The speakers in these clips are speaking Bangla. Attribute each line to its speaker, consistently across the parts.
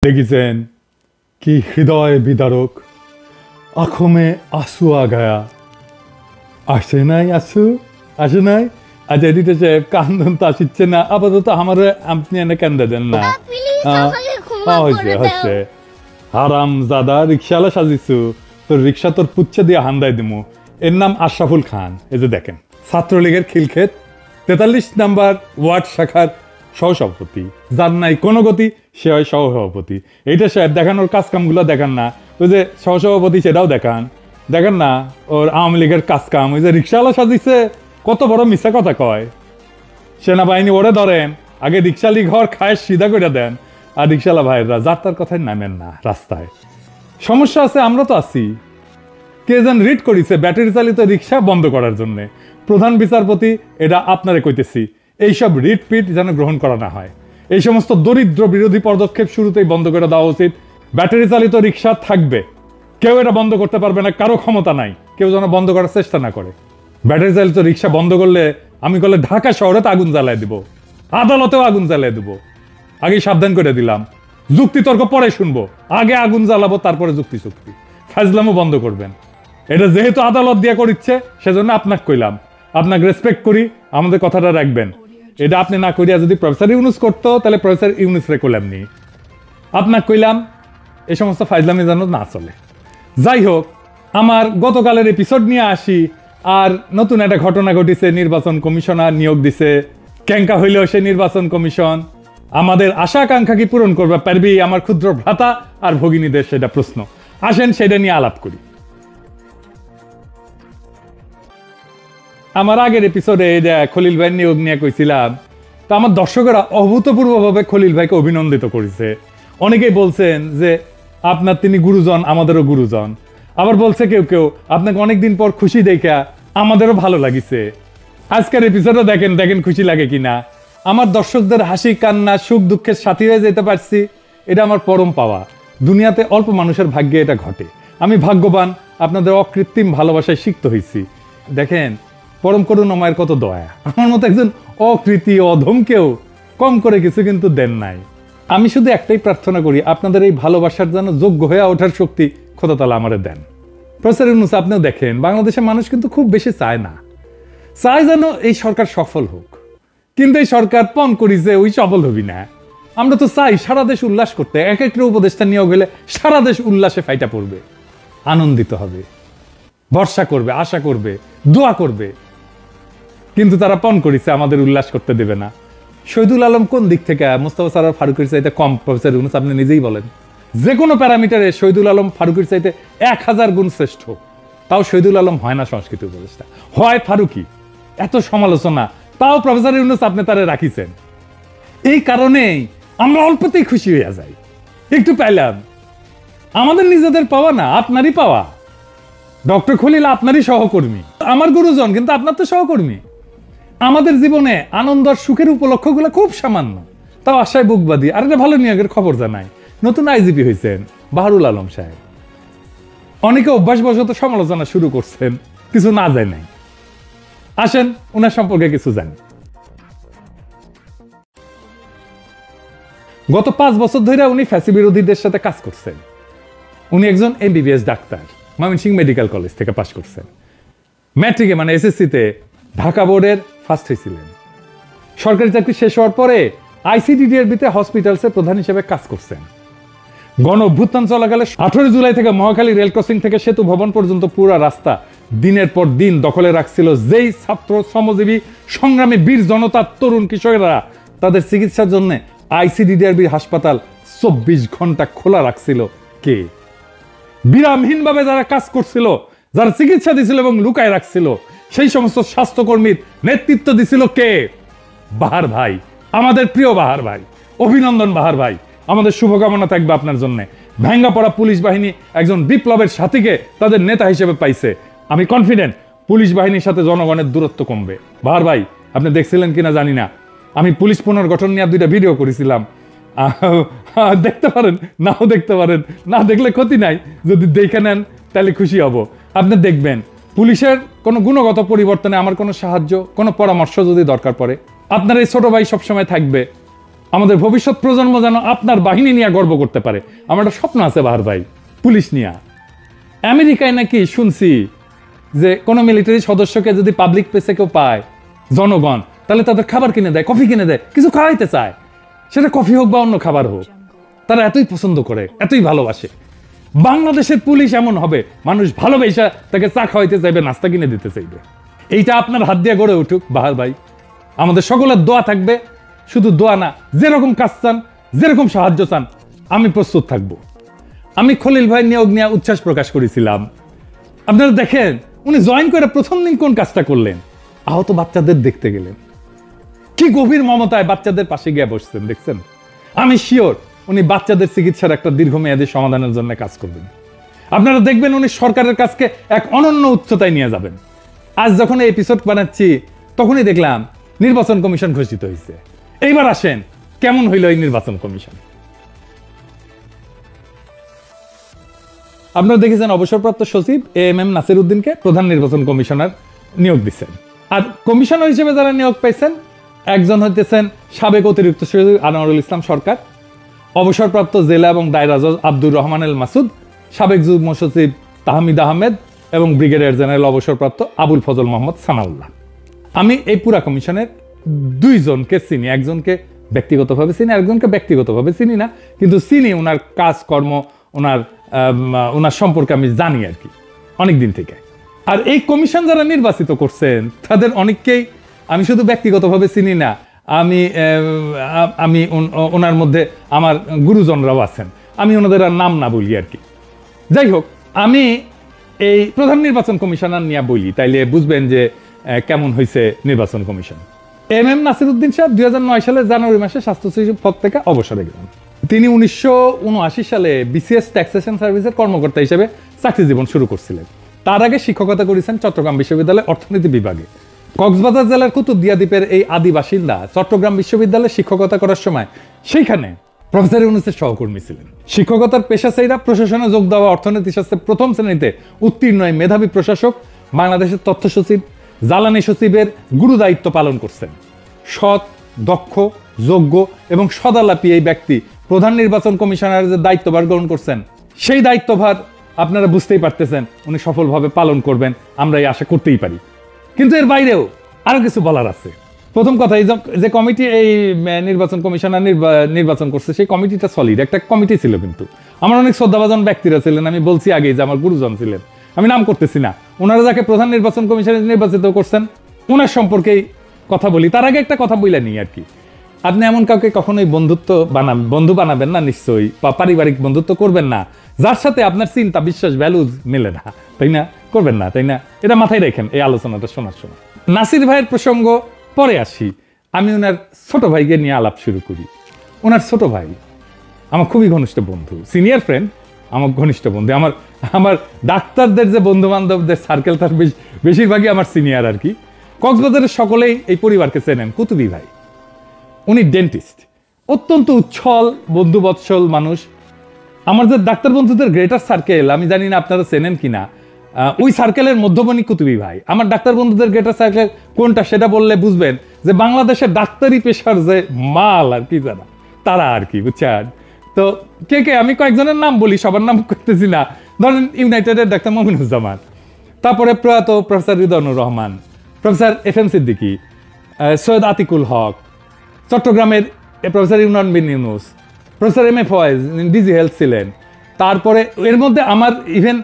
Speaker 1: দেখেছেন কি হৃদয় বিদারক, আঁখোं में आंसू आ गया। আসে নাই আসু আসে নাই। আচ্ছা এডিটর সাহেব কান্দন তো আসছে না, আপাতত আমার আপনি এনে কান্দে দেন না। হচ্ছে হচ্ছে হারাম জাদা রিক্সাওয়ালা সাজিছু, তোর রিক্সা তোর পুচ্ছে দিয়ে হান্দাই দিমু। এর নাম আশরাফুল খান। এই যে দেখেন ছাত্রলীগের খিলক্ষেত 43 নাম্বার ওয়ার্ড শাখার সহসভাপতি, যার নাই কোনো গতি সে হয় সহসভাপতি। এইটা সাহেব দেখান, ওর কাজ কামগুলো দেখান না। ওই যে সহসভাপতি সেটাও দেখান, দেখেন না ওর আওয়ামী লীগের কাজ কাম। ওই যে রিক্সাওয়ালা সাজিছে, কত বড় মিথ্যা কথা কয়। সেনাবাহিনী ওরে ধরেন, আগে রিক্সালি ঘর খায় সিধা করে দেন, আর রিক্সাওয়ালা ভাইয়েরা যার তার কথায় নামেন না রাস্তায়। সমস্যা আছে, আমরা তো আছি। কে যেন রিট করিছে ব্যাটারি চালিত রিক্সা বন্ধ করার জন্য। প্রধান বিচারপতি, এটা আপনারে কইতেছি, এইসব রিট পিট যেন গ্রহণ করা না হয়। এই সমস্ত দরিদ্র বিরোধী পদক্ষেপ শুরুতেই বন্ধ করে দেওয়া উচিত। ব্যাটারি চালিত রিক্সা থাকবে, কেউ এটা বন্ধ করতে পারবে না, কারো ক্ষমতা নাই, কেউ যেন বন্ধ করার চেষ্টা না করে। ব্যাটারি চালিত রিক্সা বন্ধ করলে আমি করলে ঢাকা শহরে তো আগুন জ্বালায় দিব, আদালতেও আগুন জ্বালিয়ে দিব। আগে সাবধান করে দিলাম, যুক্তি তর্ক পরে শুনবো, আগে আগুন জ্বালাবো তারপরে যুক্তি চুক্তি। ফাজলামও বন্ধ করবেন। এটা যেহেতু আদালত দিয়ে করিচ্ছে সেজন্য আপনাকে কইলাম, আপনাকে রেসপেক্ট করি, আমাদের কথাটা রাখবেন। এটা আপনি না করিয়া যদি প্রফেসর ইউনুস করতো তাহলে প্রফেসর ইউনুস রে কইলাম নি, আপনাকে কইলাম এই সমস্ত ফাজলামি যেন না চলে। যাই হোক, আমার গতকালের এপিসোড নিয়ে আসি। আর নতুন একটা ঘটনা ঘটিছে, নির্বাচন কমিশনার নিয়োগ দিছে। ক্যাঙ্কা হইলেও সে নির্বাচন কমিশন আমাদের আশা আকাঙ্ক্ষা কি পূরণ করবে পারবি আমার ক্ষুদ্র ভ্রাতা আর ভগিনীদের, সেটা প্রশ্ন। আসেন সেটা নিয়ে আলাপ করি। আমার আগের এপিসোডে খলিল ভাই নিয়োগ নিয়ে কইছিলাম, তো আমার দর্শকেরা অভূতপূর্বভাবে খলিল ভাইকে অভিনন্দিত করেছে। অনেকেই বলছেন যে আপনার তিনি গুরুজন, আমাদেরও গুরুজন। আবার বলছে কেউ কেউ আপনাকে অনেকদিন পর খুশি দেখা আমাদেরও ভালো লাগিছে। আজকের এপিসোডে দেখেন দেখেন খুশি লাগে কিনা। আমার দর্শকদের হাসি কান্না সুখ দুঃখের সাথী হয়ে যেতে পারছি, এটা আমার পরম পাওয়া। দুনিয়াতে অল্প মানুষের ভাগ্যে এটা ঘটে। আমি ভাগ্যবান, আপনাদের অকৃত্রিম ভালোবাসায় সিক্ত হয়েছি। দেখেন পরম করুণাময়ের কত দয়া, আমার মতো একজন অকৃতি অধমকেও কম করে কিছু কিন্তু দেন নাই। আমি শুধু একটাই প্রার্থনা করি, আপনাদের এই ভালোবাসার জন্য যোগ্য হয়ে ওঠার শক্তি খোদা তাআলা আমারে দেন। প্রফেসর ইউনূস, আপনিও দেখেন বাংলাদেশের মানুষ কিন্তু খুব বেশি চায় না, চায় যেন এই সরকার সফল হোক। কিন্তু এই সরকার পণ করিছে ওই সফল হবি না। আমরা তো চাই সারা দেশ উল্লাস করতে, এক একটা উপদেষ্টা নিয়োগ হলে সারা দেশ উল্লাসে ফাইটা পড়বে, আনন্দিত হবে, ভরসা করবে, আশা করবে, দোয়া করবে। কিন্তু তারা পণ করিছে আমাদের উল্লাস করতে দেবে না। শহীদুল আলম কোন দিক থেকে মোস্তফা সরোয়ার ফারুকের চাইতে কম? প্রফেসর ইউনূস আপনি নিজেই বলেন, যে কোনো প্যারামিটারে শহীদুল আলম ফারুকের চাইতে 1000 গুণ শ্রেষ্ঠ। তাও শহীদুল আলম হয় না সংস্কৃতি উপদেষ্টা, হয় ফারুকি। এত সমালোচনা, তাও প্রফেসর ইউনূস আপনি তারে রাখিছেন। এই কারণেই আমরা অল্পতেই খুশি হয়ে যাই। একটু পাইলাম, আমাদের নিজেদের পাওয়া না, আপনারই পাওয়া। ডক্টর খলিল আপনারই সহকর্মী, আমার গুরুজন কিন্তু আপনার তো সহকর্মী। আমাদের জীবনে আনন্দ আর সুখের উপলক্ষগুলো খুব সামান্য, তাও আশায় বুকবাদী। আর একটা ভালো নিয়োগের খবর জানাই, নতুন আইজিপি হয়েছেন বাহারুল আলম সাহেব। অনেকে অভ্যাসবশত সমালোচনা শুরু করছেন, কিছু না যায় নাই। আসেন ওনার সম্পর্কে কিছু জানি। গত 5 বছর ধরে উনি ফ্যাসি বিরোধীদের সাথে কাজ করছেন। উনি একজন MBBS doctor, Mymensingh medical college থেকে পাশ করছেন। ম্যাট্রিকে মানে এসএসসিতে ঢাকা বোর্ডের ফার্স্ট হয়েছিলেন। সরকারি চাকরি শেষ হওয়ার পরে আইসিডিডিআরবিতে হসপিটালসের প্রধান হিসেবে কাজ করছেন। গণ অভ্যুত্থান চলাকালে 18 জুলাই থেকে মহাখালী রেল ক্রসিং থেকে সেতু ভবন পর্যন্ত পুরো রাস্তা দিনের পর দিন দখলে রাখছিল যেই ছাত্র শ্রমজীবী সংগ্রামী বীর জনতার তরুণ কিশোরেরা তাদের চিকিৎসার জন্য আইসিডিডিআরবির হাসপাতাল 24 ঘন্টা খোলা রাখছিল কে? বিরামহীনভাবে যারা কাজ করছিল, যারা চিকিৎসা দিছিল এবং লুকায় রাখছিল, সেই সমস্ত স্বাস্থ্যকর্মীর নেতৃত্ব দিছিল কে? বাহার ভাই, আমাদের প্রিয় বাহার ভাই। অভিনন্দন বাহার ভাই, আমাদের শুভকামনা থাকবে আপনার জন্য। ভেঙ্গা পড়া পুলিশ বাহিনী একজন বিপ্লবের সাথীকে তাদের নেতা হিসেবে পাইছে। আমি কনফিডেন্ট পুলিশ বাহিনীর সাথে জনগণের দূরত্ব কমবে। বাহার ভাই, আপনি দেখছিলেন কিনা জানি না, আমি পুলিশ পুনর্গঠন নিয়ে 2টা ভিডিও করেছিলাম। দেখতে পারেন, নাও দেখতে পারেন, না দেখলে ক্ষতি নাই। যদি দেখে নেন তাহলে খুশি হব। আপনি দেখবেন পুলিশের কোনো গুণগত পরিবর্তনে আমার কোনো সাহায্য, কোনো পরামর্শ যদি দরকার পড়ে, আপনার এই ছোট ভাই সবসময় থাকবে। আমাদের ভবিষ্যৎ প্রজন্ম যেন আপনার বাহিনী নিয়ে গর্ব করতে পারে। আমার একটা স্বপ্ন আছে বাহার ভাই, পুলিশ নিয়ে। আমেরিকায় নাকি শুনছি যে কোনো মিলিটারি সদস্যকে যদি পাবলিক প্লেসে কেউ পায় জনগণ, তাহলে তাদের খাবার কিনে দেয়, কফি কিনে দেয়, কিছু খাওয়াইতে চায়, সেটা কফি হোক বা অন্য খাবার হোক। তারা এতই পছন্দ করে, এতই ভালোবাসে। বাংলাদেশের পুলিশ এমন হবে, মানুষ ভালোবাসা তাকে চা খাওয়াইতে চাইবে, নাস্তা কিনে দিতে চাইবে। এইটা আপনার হাত দিয়ে গড়ে উঠুক বাহার ভাই। আমাদের সকলের দোয়া থাকবে, শুধু দোয়া না, যেরকম কাজ চান, যেরকম সাহায্য চান, আমি প্রস্তুত থাকব। আমি খলিল ভাই নিয়োগ নিয়ে উচ্ছ্বাস প্রকাশ করেছিলাম। আপনারা দেখেন উনি জয়েন করে প্রথম দিন কোন কাজটা করলেন, আহত বাচ্চাদের দেখতে গেলেন, কি গভীর মমতায় বাচ্চাদের পাশে গিয়ে বসছেন দেখছেন। আমি শিওর উনি বাচ্চাদের চিকিৎসার একটা দীর্ঘমেয়াদী সমাধানের জন্য কাজ করবেন। আপনারা দেখবেন উনি সরকারের কাজকে এক অনন্য উচ্চতায় নিয়ে যাবেন। আজ যখন এই এপিসোড বানাচ্ছি তখনই দেখলাম নির্বাচন কমিশন ঘোষিত হয়েছে। এইবার আসেন কেমন হইল এই নির্বাচন কমিশন। আপনারা দেখেছেন অবসরপ্রাপ্ত সচিব এএমএম নাসির উদ্দিনকে প্রধান নির্বাচন কমিশনার নিয়োগ দিচ্ছেন। আর কমিশনার হিসেবে যারা নিয়োগ পাইছেন, একজন হইতেছেন সাবেক অতিরিক্ত সচিব আনোয়ারুল ইসলাম সরকার, অবসরপ্রাপ্ত জেলা এবং দায়রা জজ আব্দুর রহমান এল মাসুদ, সাবেক যুগ্ম সচিব তাহমিদ আহমেদ এবং ব্রিগেডিয়ার জেনারেল অবসরপ্রাপ্ত আবুল ফজল মোহাম্মদ সানাউল্লাহ। আমি এই পুরা কমিশনের দুইজনকে চিনি, একজনকে ব্যক্তিগতভাবে চিনি, একজনকে ব্যক্তিগতভাবে চিনি না, কিন্তু চিনি ওনার কাজকর্ম, ওনার সম্পর্কে আমি জানি আর কি অনেক দিন থেকে। আর এই কমিশন যারা নির্বাচিত করছেন তাদের অনেককেই আমি শুধু ব্যক্তিগতভাবে চিনি না, আমি ওনার মধ্যে আমার গুরুজনরাও আছেন, আমি ওনাদের আর নাম না বলি আর কি। যাই হোক, আমি এই প্রধান নির্বাচন কমিশনার নিয়ে বলি, তাইলে বুঝবেন যে কেমন হয়েছে নির্বাচন কমিশন। এমএম নাসির উদ্দিন সাহেব 2009 সালে জানুয়ারি মাসে স্বাস্থ্য সচিব পদ থেকে অবসরে গেলেন। তিনি 1979 সালে বিসিএস ট্যাক্সেশন সার্ভিসের কর্মকর্তা হিসেবে চাকরি জীবন শুরু করছিলেন। তার আগে শিক্ষকতা করেছেন চট্টগ্রাম বিশ্ববিদ্যালয়ের অর্থনীতি বিভাগে। কক্সবাজার জেলার কুতুবদিয়া দ্বীপের এই আদি বাসিন্দা চট্টগ্রাম বিশ্ববিদ্যালয়ে শিক্ষকতা করার সময় সেইখানে প্রফেসর ইউনূসের সহকর্মী ছিলেন। শিক্ষকতার পেশা চাইরা প্রশাসনে যোগ দেওয়া, অর্থনীতি শাস্ত্রে প্রথম শ্রেণীতে উত্তীর্ণ মেধাবী প্রশাসক, বাংলাদেশের তথ্য সচিব, জ্বালানি সচিবের গুরু দায়িত্ব পালন করছেন। সৎ, দক্ষ, যোগ্য এবং সদালাপী এই ব্যক্তি প্রধান নির্বাচন কমিশনারের যে দায়িত্বভার গ্রহণ করছেন, সেই দায়িত্বভার আপনারা বুঝতেই পারতেছেন উনি সফলভাবে পালন করবেন, আমরা এই আশা করতেই পারি। কিন্তু এর বাইরেও আরো কিছু বলার আছে। প্রথম কথা, এই যে কমিটি এই নির্বাচন কমিশনার নির্বাচন করছে, সেই কমিটিটা সলিড একটা কমিটি ছিল, কিন্তু আমার অনেক শ্রদ্ধাভাজন ব্যক্তিরা ছিলেন। আমি বলছি আগেই যে আমার গুরুজন ছিলেন, আমি নাম করতেছি না। ওনারা যাকে প্রধান নির্বাচন কমিশনে নির্বাচিত করছেন ওনার সম্পর্কেই কথা বলি। তার আগে একটা কথা বইলা নিই আর কি, আপনি এমন কাউকে কখনোই বন্ধু বানাবেন না নিশ্চয়ই, বা পারিবারিক বন্ধুত্ব করবেন না যার সাথে আপনার চিন্তা, বিশ্বাস, ভ্যালুজ মেলে না, তাই না? করবেন না, তাই না? এটা মাথায় রাখেন এই আলোচনাটা শোনার সময়। নাসির ভাইয়ের প্রসঙ্গ পরে আসি, আমি ওনার ছোট ভাইকে নিয়ে আলাপ শুরু করি। ওনার ছোট ভাই আমার খুবই ঘনিষ্ঠ বন্ধু, সিনিয়র ফ্রেন্ড, আমার ঘনিষ্ঠ বন্ধু। আমার ডাক্তারদের যে বন্ধু বান্ধবদের সার্কেল, তার বেশিরভাগই আমার সিনিয়র আর কি। কক্সবাজারের সকলেই এই পরিবারকে চেনেন। কুতুবি ভাই, উনি ডেন্টিস্ট, অত্যন্ত উচ্ছল বন্ধুবৎসল মানুষ। আমার যে ডাক্তার বন্ধুদের গ্রেটার সার্কেল, আমি জানি না আপনারা চেনেন কিনা, ওই সার্কেলের মধ্যমণি কুতুবি ভাই। আমার ডাক্তার বন্ধুদের গ্রেটার সার্কেল কোনটা সেটা বললে বুঝবেন যে বাংলাদেশের ডাক্তারি পেশার যে মাল আর কি জানা তারা আর কি, বুঝছেন? তো কে আমি কয়েকজনের নাম বলি, সবার নাম করতেছি না। ধরেন ইউনাইটেডের ডাক্তার মমিনুজ্জামান, তারপরে প্রয়াত professor Ridwanur Rahman, professor FM Siddiqui, Syed Atikul Haque, চট্টগ্রামের professor Yunan bin Yunus, professor M A Foyez DG health ছিলেন। তারপরে এর মধ্যে আমার ইভেন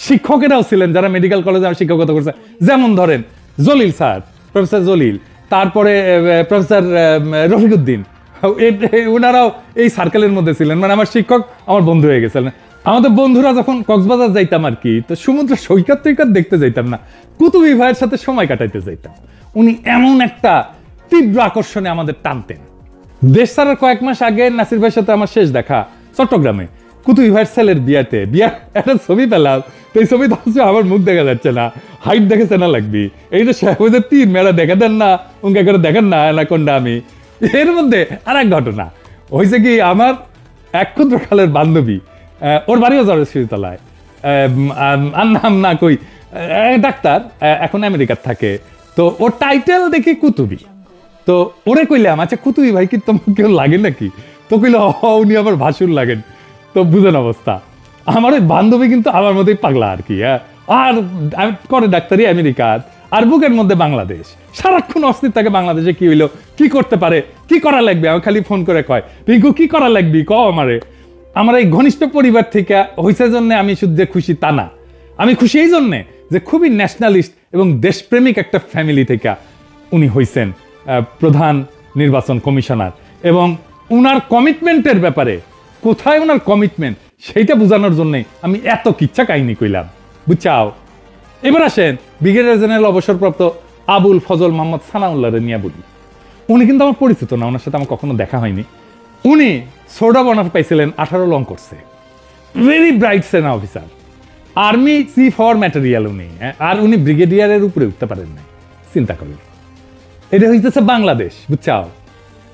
Speaker 1: শিক্ষকেরাও ছিলেন যারা মেডিকেল কলেজে আমার শিক্ষকতা করছে, যেমন ধরেন জলিল স্যার, প্রফেসর জলিল, তারপরে প্রফেসর রফিকুদ্দিন, ওনারাও এই সার্কেলের মধ্যে ছিলেন। মানে আমার শিক্ষক আমার বন্ধু হয়ে গেছিলেন। আমাদের বন্ধুরা যখন কক্সবাজার যাইতাম আর কি, তো সমুদ্র সৈকত টৈকত দেখতে যাইতাম না, কুতুবি ভাইয়ের সাথে সময় কাটাইতে যাইতাম। উনি এমন একটা তীব্র আকর্ষণে আমাদের টানতেন। দেশ ছাড়ার কয়েক মাস আগে নাসির ভাইয়ের সাথে আমার শেষ দেখা চট্টগ্রামে কুতুবি ভাইয়ের ছেলের বিয়াতে। বিয়ার একটা ছবি পেলাম, তো এই ছবি তো আমার মুখ দেখা যাচ্ছে না, হাইট দেখেছে না লাগবি, এই যে তিন মেয়েরা দেখা দেন না, উনকে করে দেখেন না কোনটা। আমি এর মধ্যে আর এক ঘটনা হয়েছে কি, আমার এক ক্ষুদ্রকালের বান্ধবী, ওর বাড়িও জড়শিতলায়, আর নাম না কই, ডাক্তার, এখন আমেরিকার থাকে। তো ওর টাইটেল দেখি কুতুবি। তো ওরে কইলাম আচ্ছা কুতুই ভাই কি তোমার কেউ লাগে নাকি? তো কইল উনি আবার ভাসুর লাগেন। তো বুঝেন অবস্থা। আমার ওই বান্ধবী কিন্তু আমার মধ্যেই পাগলা আর কি। হ্যাঁ, আর করে ডাক্তারি আমেরিকার, আর বুকের মধ্যে বাংলাদেশ। সারাক্ষণ অস্থির থাকে বাংলাদেশে কি হইলো, কি করতে পারে, কি করা লাগবে। আমার খালি ফোন করে কয় পিঙ্কু কি করা লাগবি ক আমারে। আমার এই ঘনিষ্ঠ পরিবার থেকে হইছে জন্য আমি শুধু যে খুশি তা না, আমি খুশি এই জন্যে যে খুবই ন্যাশনালিস্ট এবং দেশপ্রেমিক একটা ফ্যামিলি থেকে উনি হইছেন প্রধান নির্বাচন কমিশনার। এবং উনার কমিটমেন্টের ব্যাপারে কোথায় ওনার কমিটমেন্ট সেইটা বোঝানোর জন্যই আমি এত কিচ্ছা কাহিনী কইলাম, বুঝছাও। এবার আসেন ব্রিগেডিয়ার জেনারেল অবসরপ্রাপ্ত আবুল ফজল মোহাম্মদ সানাউল্লাহরে নিয়ে বলি। উনি কিন্তু আমার পরিচিত না, ওনার সাথে আমার কখনো দেখা হয়নি। উনি সোডা অনার পাইছিলেন, 18 লং করছে, ভেরি ব্রাইট সেনা অফিসার, আর্মি চিফ হওয়ার ম্যাটেরিয়াল উনি। আর উনি ব্রিগেডিয়ারের উপরে উঠতে পারেন নাই, চিন্তা করেন। এটা হইতেছে বাংলাদেশ, বুঝছাও।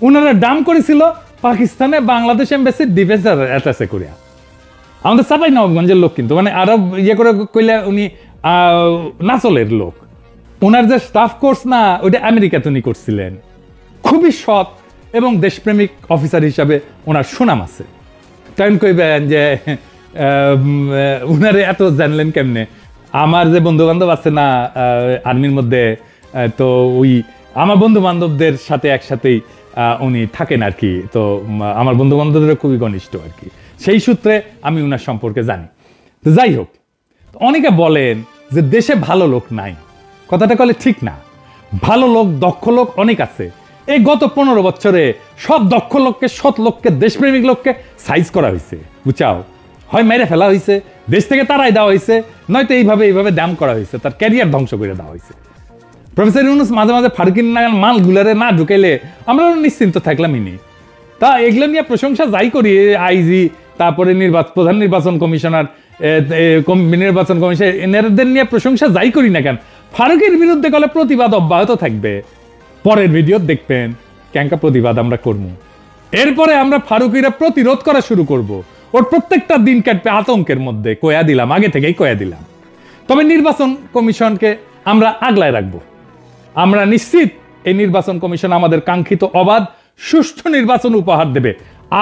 Speaker 1: উনারা ডাম করেছিল পাকিস্তানে বাংলাদেশ এম্বাসি ডিফেন্স অ্যাটাচে করিয়া। আমাদের চাপাই নবাবগঞ্জের লোক, কিন্তু মানে আরো ইয়ে করে কইলে উনি নাচলের লোক। ওনার যে স্টাফ কোর্স না, ওইটা আমেরিকাতে উনি করছিলেন। খুবই সৎ এবং দেশপ্রেমিক অফিসার হিসাবে ওনার সুনাম আছে। তখন কইবেন যে উনারে এত জানলেন কেমনে? আমার যে বন্ধু বান্ধব আছে না আর্মির মধ্যে, তো ওই আমার বন্ধু বান্ধবদের সাথে একসাথেই উনি থাকেন আর কি। তো আমার বন্ধু বান্ধবদের খুবই ঘনিষ্ঠ আর কি, সেই সূত্রে আমি উনার সম্পর্কে জানি। তো যাই হোক, অনেকে বলেন যে দেশে ভালো লোক নাই, কথাটা কলে ঠিক না। ভালো লোক, দক্ষ লোক অনেক আছে। এই গত 15 বছরে সব দক্ষ লোককে, সৎ লোককে, দেশপ্রেমিক লোককে সাইজ করা হয়েছে, বুঝাও। হয় মেরে ফেলা হয়েছে, দেশ থেকে তারাই দেওয়া হয়েছে, নয়তো এইভাবে দাম করা হয়েছে, তার ক্যারিয়ার ধ্বংস করে দেওয়া হয়েছে। প্রফেসর ইউনূস মাঝে মাঝে ফারুকিন নাগান মালগুলারে না ঢুকাইলে আমরা নিশ্চিন্ত থাকলামই নি। তা এগুলো নিয়ে প্রশংসা যাই করি, আইজি, তারপরে প্রধান নির্বাচন কমিশনার, নির্বাচন কমিশন, এনাদের নিয়ে প্রশংসা যাই করি না কেন, ফারুকের বিরুদ্ধে গেলে প্রতিবাদ অব্যাহত থাকবে। পরের ভিডিও দেখবেন ক্যাঙ্কা প্রতিবাদ আমরা করব। এরপরে আমরা ফারুকিরা প্রতিরোধ করা শুরু করব। ওর প্রত্যেকটা দিন কাটবে আতঙ্কের মধ্যে, কয়া দিলাম, আগে থেকেই কয়া দিলাম। তবে নির্বাচন কমিশনকে আমরা আগলায় রাখবো। আমরা নিশ্চিত এই নির্বাচন কমিশন আমাদের কাঙ্ক্ষিত অবাধ সুষ্ঠু নির্বাচন উপহার দেবে।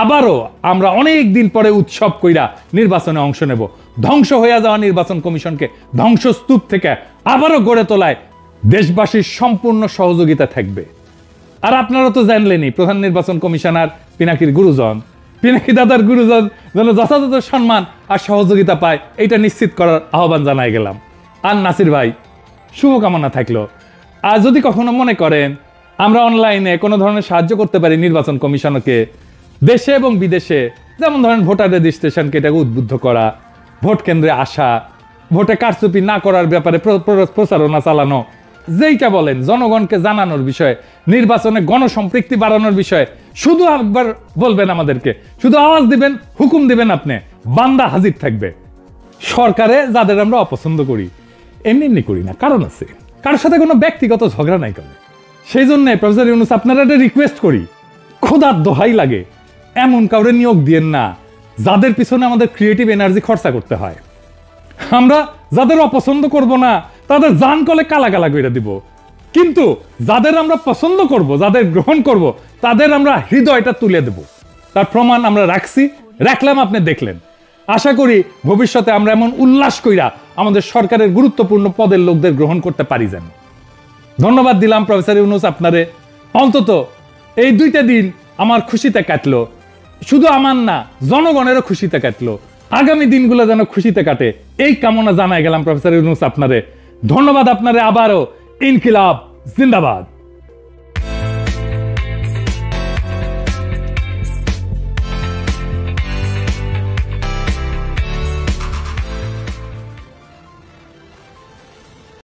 Speaker 1: আবারও আমরা অনেক দিন পরে উৎসব কইরা নির্বাচনে অংশ নেব। ধ্বংস হয়ে যাওয়া নির্বাচন কমিশনকে ধ্বংসস্তূপ থেকে আবারও গড়ে তোলায় দেশবাসীর সম্পূর্ণ সহযোগিতা থাকবে। আর আপনারা তো জানলেনই, প্রধান নির্বাচন কমিশনার পিনাকির গুরুজন, পিনাকি দাদার গুরুজন যেন যথাযথ সম্মান আর সহযোগিতা পায়, এটা নিশ্চিত করার আহ্বান জানাই গেলাম। আর নাসির ভাই, শুভকামনা থাকলো। আর যদি কখনো মনে করেন আমরা অনলাইনে কোনো ধরনের সাহায্য করতে পারি নির্বাচন কমিশনকে, দেশে এবং বিদেশে, যেমন ধরেন ভোটার রেজিস্ট্রেশনকে এটাকে উদ্বুদ্ধ করা, ভোট কেন্দ্রে আসা, ভোটে কারচুপি না করার ব্যাপারে প্রচারণা চালানো, যেইটা বলেন, জনগণকে জানানোর বিষয়ে, নির্বাচনে গণসম্পৃক্তি বাড়ানোর বিষয়ে শুধু একবার বলবেন আমাদেরকে, শুধু আওয়াজ দিবেন, হুকুম দিবেন, আপনি বান্দা হাজির থাকবে। সরকারে যাদের আমরা অপছন্দ করি, এমনি করি না, কারণ আছে, কারোর সাথে কোনো ব্যক্তিগত ঝগড়া নাই করে। সেই জন্য প্রফেসর ইউনূস আপনারা একটা রিকোয়েস্ট করি, খোদার দোহাই লাগে, এমন কাউরে নিয়োগ দিয়েন না যাদের পিছনে আমাদের ক্রিয়েটিভ এনার্জি খরচা করতে হয়। আমরা যাদের অপছন্দ করব না তাদের জান কলে কালা কালা করে দিব, কিন্তু যাদের আমরা পছন্দ করব, যাদের গ্রহণ করব, তাদের আমরা হৃদয়টা তুলে দেব। তার প্রমাণ আমরা রাখলাম, আপনি দেখলেন। আশা করি ভবিষ্যতে আমরা এমন উল্লাস কইরা আমাদের সরকারের গুরুত্বপূর্ণ পদের লোকদের গ্রহণ করতে পারি যেন। ধন্যবাদ দিলাম প্রফেসর ইউনূস আপনারে। অন্তত এই 2টা দিন আমার খুশিতে কাটলো, শুধু আমার না, জনগণেরও খুশিতে কাটলো। আগামী দিনগুলো যেন খুশিতে কাটে, এই কামনা জানাই গেলাম প্রফেসর ইউনূস আপনারে। ধন্যবাদ আপনারে আবারও। ইনকিলাব জিন্দাবাদ।